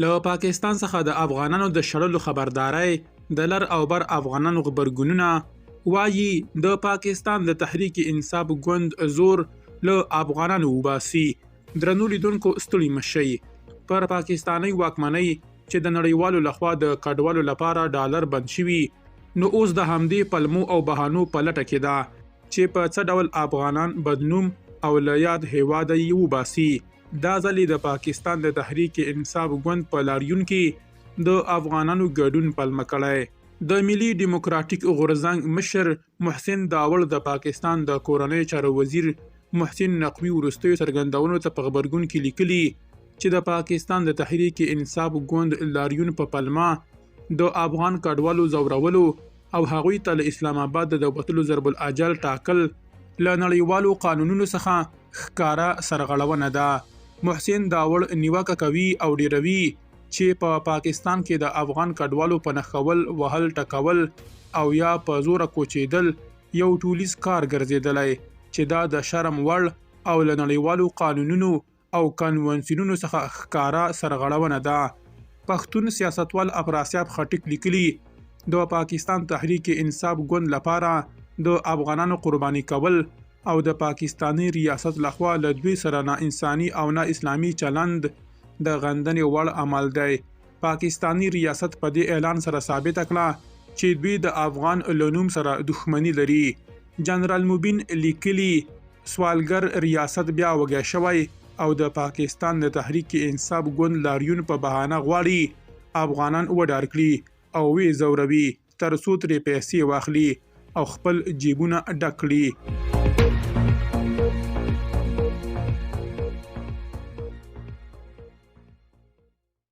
له پاکستان څخه د افغانانو د شړلو خبرداري د لر او بر افغانانو غبرګونونه وایي د پاکستان د تحریک انصاف ګوند زور له افغانانو وباسي. درنو لیدونکو ستړي مشي، پر پاکستاني واکمنۍ چې د نړیوالو لخوا د کډوالو لپاره ډالر بند شوي، نو اوس د همدې پلمو او بهانو په لټه کې ده چې په څه ډول افغانان بدنوم او له یاد هیواده یې وباسي. دا ځلې د پاکستان د تحریک انصاف ګوند په لاریون کې د افغانانو ګډون پلمه کړی. د ملي ډیموکراتیک غورځنګ مشر محسن داوړ د پاکستان د کورنۍ چارو وزیر محسن نقوي وروستیو څرګندونو ته په غبرګون کې لیکلي چې د پاکستان د تحریک انصاف ګوند لاریون په پلمه د افغان کډوالو زورولو او هغوی ته له اسلام آباد د وتلو ضرب الاجل ټاکل له نړیوالو قانونونو څخه ښکاره سرغړونه ده. محسن داوړ نیوکه کوي او ډیروي چې په پاکستان کې د افغان کډوالو په نښول، وهل، ټکول او یا په زوره کوچېدل یو ټولیز کار ګرځېدلی چې دا د شرم وړ او له نړیوالو قانونونو او کنونسیونونو څخه ښکاره سرغړونه ده. پښتون سیاستوال افراسیاب خټک لیکلي د پاکستان تحریک انصاف ګوند لپاره د افغانانو قرباني کول او د پاکستانی ریاست لخوا له دوی سره نا انساني او نا اسلامي چلند د غندنې وړ عمل دی. پاکستانی ریاست په دې اعلان سره ثابت کړه چې دوی د افغان له نوم سره دښمني لري. جنرال موبین لیکلي سوالګر ریاست بیا وږی شوی او د پاکستان د تحریک انصاف ګوند لاریون په بهانه غواړي افغانان وډار کړي او وی زوروي تر څو ترې پیسې واخلي او خپل جیبونه ډک کړي.